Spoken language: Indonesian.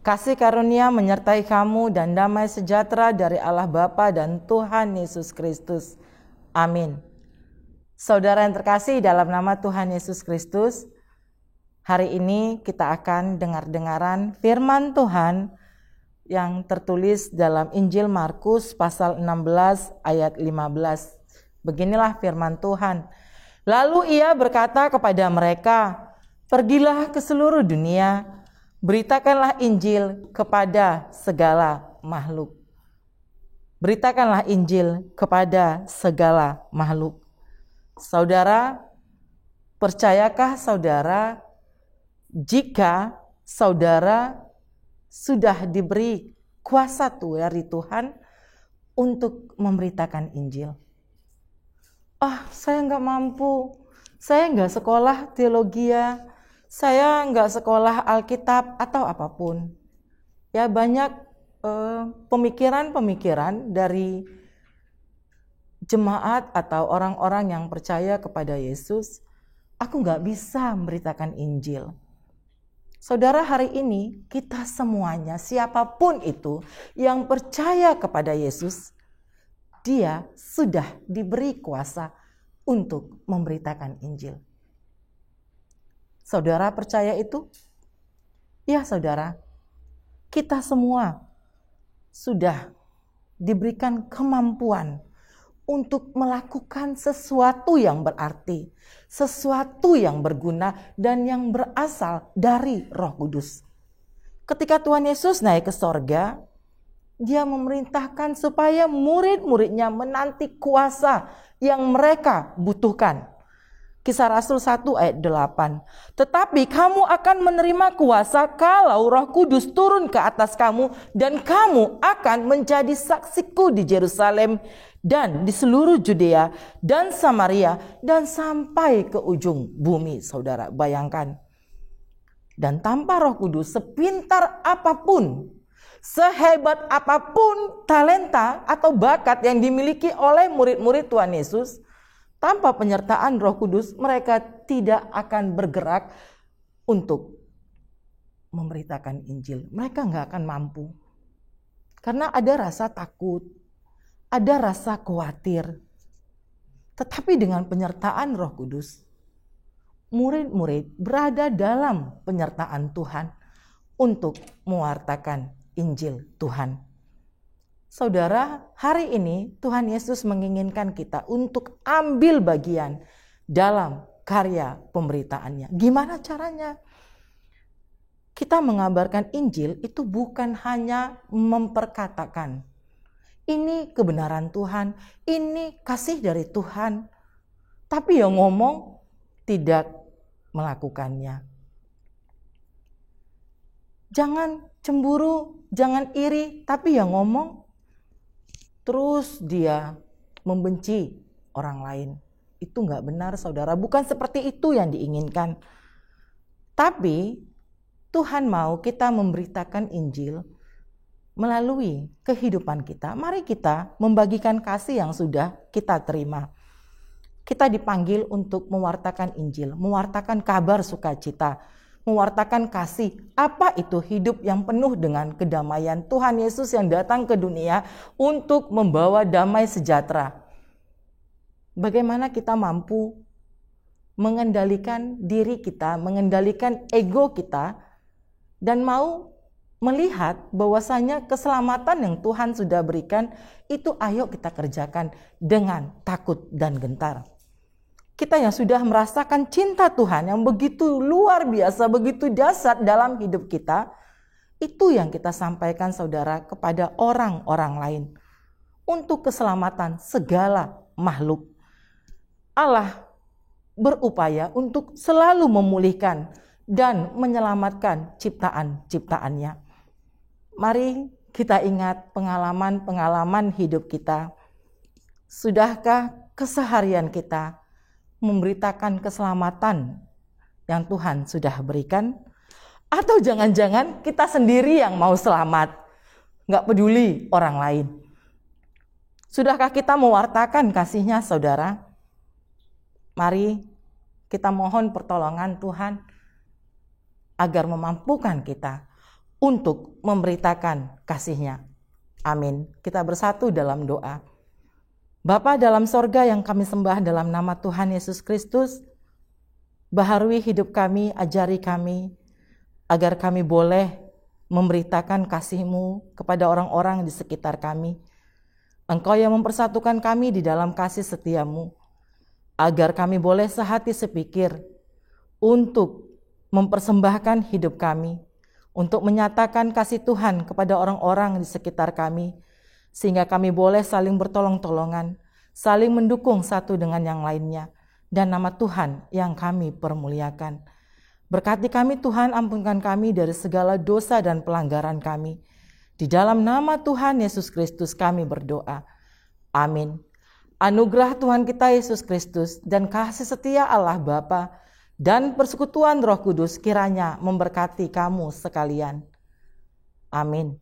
Kasih karunia menyertai kamu dan damai sejahtera dari Allah Bapa dan Tuhan Yesus Kristus. Amin. Saudara yang terkasih dalam nama Tuhan Yesus Kristus, hari ini kita akan dengar-dengaran firman Tuhan yang tertulis dalam Injil Markus pasal 16 ayat 15. Beginilah firman Tuhan. Lalu ia berkata kepada mereka, "Pergilah ke seluruh dunia, beritakanlah Injil kepada segala makhluk." Beritakanlah Injil kepada segala makhluk. Saudara, percayakah saudara jika saudara sudah diberi kuasa dari Tuhan untuk memberitakan Injil? Saya nggak mampu, saya nggak sekolah teologi, saya nggak sekolah Alkitab atau apapun. Ya, banyak pemikiran-pemikiran dari jemaat atau orang-orang yang percaya kepada Yesus. Aku nggak bisa memberitakan Injil. Saudara, hari ini kita semuanya, siapapun itu yang percaya kepada Yesus, dia sudah diberi kuasa untuk memberitakan Injil. Saudara percaya itu? Ya saudara, kita semua sudah diberikan kemampuan untuk melakukan sesuatu yang berarti, sesuatu yang berguna dan yang berasal dari Roh Kudus. Ketika Tuhan Yesus naik ke sorga, Dia memerintahkan supaya murid-muridnya menanti kuasa yang mereka butuhkan. Kisah Rasul 1 ayat 8. Tetapi kamu akan menerima kuasa kalau Roh Kudus turun ke atas kamu, dan kamu akan menjadi saksiku di Yerusalem dan di seluruh Judea dan Samaria dan sampai ke ujung bumi. Saudara, bayangkan. Dan tanpa Roh Kudus, sepintar apapun, sehebat apapun talenta atau bakat yang dimiliki oleh murid-murid Tuhan Yesus, tanpa penyertaan Roh Kudus, mereka tidak akan bergerak untuk memberitakan Injil. Mereka nggak akan mampu. Karena ada rasa takut, ada rasa khawatir. Tetapi dengan penyertaan Roh Kudus, murid-murid berada dalam penyertaan Tuhan untuk mewartakan Injil Tuhan. Saudara, hari ini Tuhan Yesus menginginkan kita untuk ambil bagian dalam karya pemberitaannya. Gimana caranya? Kita mengabarkan Injil itu bukan hanya memperkatakan, ini kebenaran Tuhan, ini kasih dari Tuhan, tapi yang ngomong tidak melakukannya. Jangan cemburu, jangan iri, tapi yang ngomong terus dia membenci orang lain. Itu nggak benar, saudara. Bukan seperti itu yang diinginkan. Tapi Tuhan mau kita memberitakan Injil melalui kehidupan kita. Mari kita membagikan kasih yang sudah kita terima. Kita dipanggil untuk mewartakan Injil, mewartakan kabar sukacita, mewartakan kasih. Apa itu hidup yang penuh dengan kedamaian? Tuhan Yesus yang datang ke dunia untuk membawa damai sejahtera. Bagaimana kita mampu mengendalikan diri kita, mengendalikan ego kita, dan mau melihat bahwasanya keselamatan yang Tuhan sudah berikan, itu ayo kita kerjakan dengan takut dan gentar. Kita yang sudah merasakan cinta Tuhan yang begitu luar biasa, begitu dahsyat dalam hidup kita, itu yang kita sampaikan saudara kepada orang-orang lain. Untuk keselamatan segala makhluk. Allah berupaya untuk selalu memulihkan dan menyelamatkan ciptaan-ciptaannya. Mari kita ingat pengalaman-pengalaman hidup kita. Sudahkah keseharian kita memberitakan keselamatan yang Tuhan sudah berikan? Atau jangan-jangan kita sendiri yang mau selamat, nggak peduli orang lain? Sudahkah kita mewartakan kasih-Nya, saudara? Mari kita mohon pertolongan Tuhan agar memampukan kita untuk memberitakan kasih-Nya. Amin. Kita bersatu dalam doa. Bapa dalam sorga yang kami sembah dalam nama Tuhan Yesus Kristus, baharui hidup kami, ajari kami, agar kami boleh memberitakan kasih-Mu kepada orang-orang di sekitar kami. Engkau yang mempersatukan kami di dalam kasih setia-Mu, agar kami boleh sehati sepikir untuk mempersembahkan hidup kami, untuk menyatakan kasih Tuhan kepada orang-orang di sekitar kami, sehingga kami boleh saling bertolong-tolongan, saling mendukung satu dengan yang lainnya, dan nama Tuhan yang kami permuliakan. Berkati kami Tuhan, ampunkan kami dari segala dosa dan pelanggaran kami. Di dalam nama Tuhan Yesus Kristus kami berdoa. Amin. Anugerah Tuhan kita Yesus Kristus dan kasih setia Allah Bapa dan persekutuan Roh Kudus kiranya memberkati kamu sekalian. Amin.